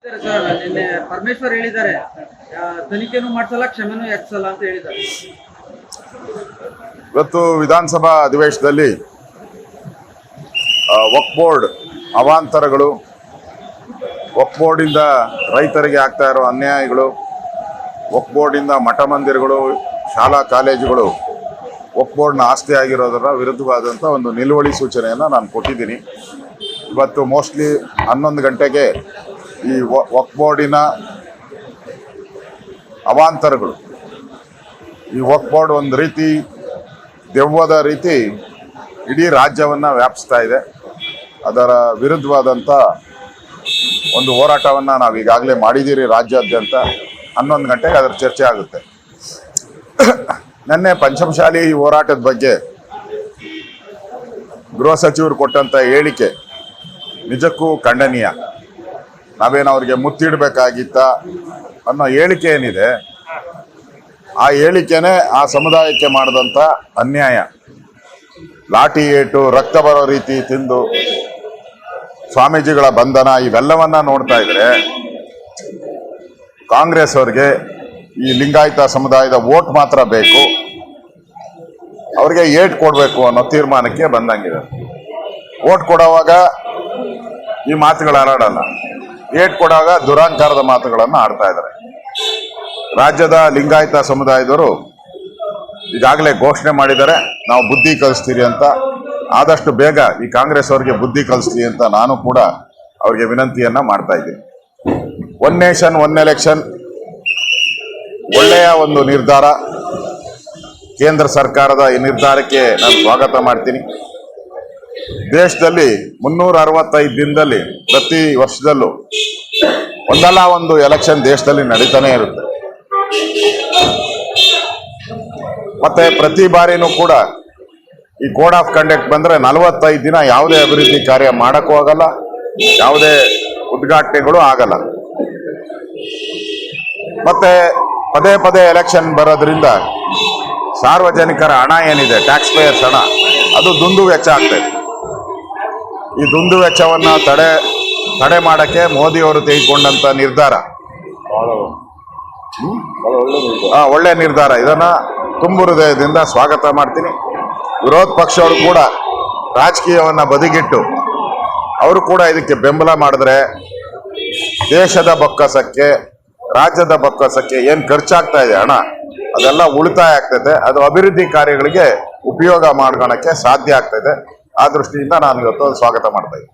Sir ನಿನ್ನೆ ಪರಮೇಶ್ವರ್ ಹೇಳಿದ್ದಾರೆ ತನಿಖೆನೂ ಮಾಡಿಸಲ್ಲ ಕ್ಷಮೆನೂ ಯಾಚಿಸಲ್ಲ ಅಂತ ಹೇಳಿದ್ದಾರೆ. ಇವತ್ತು ವಿಧಾನಸಭಾ ಅಧಿವೇಶನದಲ್ಲಿ ವಕ್ಫ್ ಬೋರ್ಡ್ ಅವಾಂತರಗಳು, ವಕ್ಫ್ ಬೋರ್ಡಿಂದ ರೈತರಿಗೆ ಆಗ್ತಾ ಇರೋ ಅನ್ಯಾಯಗಳು, ವಕ್ಫ್ ಬೋರ್ಡಿಂದ ಮಠ ಮಂದಿರಗಳು, ಶಾಲಾ ಕಾಲೇಜುಗಳು ವಕ್ಫ್ ಬೋರ್ಡ್ನ ಆಸ್ತಿ ಆಗಿರೋದರ ವಿರುದ್ಧವಾದಂಥ ಒಂದು ನಿಲುವಳಿ ಸೂಚನೆಯನ್ನು ನಾನು ಕೊಟ್ಟಿದ್ದೀನಿ. ಇವತ್ತು ಮೋಸ್ಟ್ಲಿ 11 ಗಂಟೆಗೆ ಈ ವಕ್ಫ್ ಬೋರ್ಡಿನ ಅವಾಂತರಗಳು, ಈ ವಕ್ಫ್ ಬೋರ್ಡ್ ಒಂದು ರೀತಿ ದೆವ್ವದ ರೀತಿ ಇಡೀ ರಾಜ್ಯವನ್ನು ವ್ಯಾಪಿಸ್ತಾ ಇದೆ. ಅದರ ವಿರುದ್ಧವಾದಂಥ ಒಂದು ಹೋರಾಟವನ್ನು ನಾವು ಈಗಾಗಲೇ ಮಾಡಿದ್ದೀರಿ ರಾಜ್ಯಾದ್ಯಂತ. 11 ಗಂಟೆಗೆ ಅದರ ಚರ್ಚೆ ಆಗುತ್ತೆ. ನಿನ್ನೆ ಪಂಚಮಶಾಲಿ ಹೋರಾಟದ ಬಗ್ಗೆ ಗೃಹ ಸಚಿವರು ಕೊಟ್ಟಂಥ ಹೇಳಿಕೆ ನಿಜಕ್ಕೂ ಖಂಡನೀಯ. ನಾವೇನು ಅವ್ರಿಗೆ ಮುತ್ತಿಡಬೇಕಾಗಿತ್ತ ಅನ್ನೋ ಹೇಳಿಕೆ ಏನಿದೆ, ಆ ಹೇಳಿಕೆನೇ ಆ ಸಮುದಾಯಕ್ಕೆ ಮಾಡಿದಂಥ ಅನ್ಯಾಯ. ಲಾಠಿ ಏಟು, ರಕ್ತ ಬರೋ ರೀತಿ ತಿಂದು ಸ್ವಾಮೀಜಿಗಳ ಬಂಧನ ಇವೆಲ್ಲವನ್ನ ನೋಡ್ತಾ ಇದ್ರೆ ಕಾಂಗ್ರೆಸ್ ಅವ್ರಿಗೆ ಈ ಲಿಂಗಾಯತ ಸಮುದಾಯದ ವೋಟ್ ಮಾತ್ರ ಬೇಕು, ಅವ್ರಿಗೆ ಏಟ್ ಕೊಡಬೇಕು ಅನ್ನೋ ತೀರ್ಮಾನಕ್ಕೆ ಬಂದಂಗಿದೆ. ವೋಟ್ ಕೊಡುವಾಗ ಈ ಮಾತುಗಳು ಆಡಲ್ಲ, ಏಟ್ ಕೊಡುವಾಗ ದುರಾಂಕಾರದ ಮಾತುಗಳನ್ನು ಆಡ್ತಾ ಇದ್ದಾರೆ. ರಾಜ್ಯದ ಲಿಂಗಾಯತ ಸಮುದಾಯದವರು ಈಗಾಗಲೇ ಘೋಷಣೆ ಮಾಡಿದ್ದಾರೆ, ನಾವು ಬುದ್ಧಿ ಕಲಿಸ್ತೀರಿ ಅಂತ. ಆದಷ್ಟು ಬೇಗ ಈ ಕಾಂಗ್ರೆಸ್ ಅವರಿಗೆ ಬುದ್ಧಿ ಕಲಿಸ್ತೀವಿ ಅಂತ ನಾನು ಕೂಡ ಅವ್ರಿಗೆ ವಿನಂತಿಯನ್ನ ಮಾಡ್ತಾ ಇದ್ದೀನಿ. ಒನ್ ನೇಷನ್ ಒನ್ ಎಲೆಕ್ಷನ್ ಒಳ್ಳೆಯ ಒಂದು ನಿರ್ಧಾರ. ಕೇಂದ್ರ ಸರ್ಕಾರದ ಈ ನಿರ್ಧಾರಕ್ಕೆ ನಾನು ಸ್ವಾಗತ ಮಾಡ್ತೀನಿ. ದೇಶದಲ್ಲಿ 365 ದಿನದಲ್ಲಿ ಪ್ರತಿ ವರ್ಷದಲ್ಲೂ ಒಂದಲ್ಲ ಒಂದು ಎಲೆಕ್ಷನ್ ದೇಶದಲ್ಲಿ ನಡೀತಾನೆ ಇರುತ್ತೆ. ಮತ್ತೆ ಪ್ರತಿ ಬಾರಿನೂ ಕೂಡ ಈ ಕೋಡ್ ಆಫ್ ಕಂಡಕ್ಟ್ ಬಂದ್ರೆ 45 ದಿನ ಯಾವುದೇ ಅಭಿವೃದ್ಧಿ ಕಾರ್ಯ ಮಾಡಕ್ಕೂ ಆಗಲ್ಲ, ಯಾವುದೇ ಉದ್ಘಾಟನೆಗಳು ಆಗಲ್ಲ. ಮತ್ತೆ ಪದೇ ಪದೇ ಎಲೆಕ್ಷನ್ ಬರೋದ್ರಿಂದ ಸಾರ್ವಜನಿಕರ ಹಣ ಏನಿದೆ, ಟ್ಯಾಕ್ಸ್ ಪೇಯರ್ಸ್ ಹಣ, ಅದು ದುಂದು ವೆಚ್ಚ ಆಗ್ತದೆ. ಈ ದುಂದು ವೆಚ್ಚವನ್ನ ತಡೆ ಮಾಡಕ್ಕೆ ಮೋದಿ ಅವರು ತೆಗೆದುಕೊಂಡಂತ ನಿರ್ಧಾರ ಒಳ್ಳೆ ನಿರ್ಧಾರ. ಇದನ್ನ ತುಂಬು ಹೃದಯದಿಂದ ಸ್ವಾಗತ ಮಾಡ್ತೀನಿ. ವಿರೋಧ ಪಕ್ಷವರು ಕೂಡ ರಾಜಕೀಯವನ್ನ ಬದಿಗಿಟ್ಟು ಅವರು ಕೂಡ ಇದಕ್ಕೆ ಬೆಂಬಲ ಮಾಡಿದ್ರೆ ದೇಶದ ಬೊಕ್ಕಸಕ್ಕೆ, ರಾಜ್ಯದ ಬೊಕ್ಕಸಕ್ಕೆ ಏನು ಖರ್ಚಾಗ್ತಾ ಇದೆ ಹಣ, ಅದೆಲ್ಲ ಉಳಿತಾಯ ಆಗ್ತದೆ. ಅದು ಅಭಿವೃದ್ಧಿ ಕಾರ್ಯಗಳಿಗೆ ಉಪಯೋಗ ಮಾಡ್ಕೊಳಕ್ಕೆ ಸಾಧ್ಯ ಆಗ್ತದೆ. ಆ ದೃಷ್ಟಿಯಿಂದ ನಾನು ಇವತ್ತು ಸ್ವಾಗತ ಮಾಡ್ತಾ ಇದ್ದೀನಿ.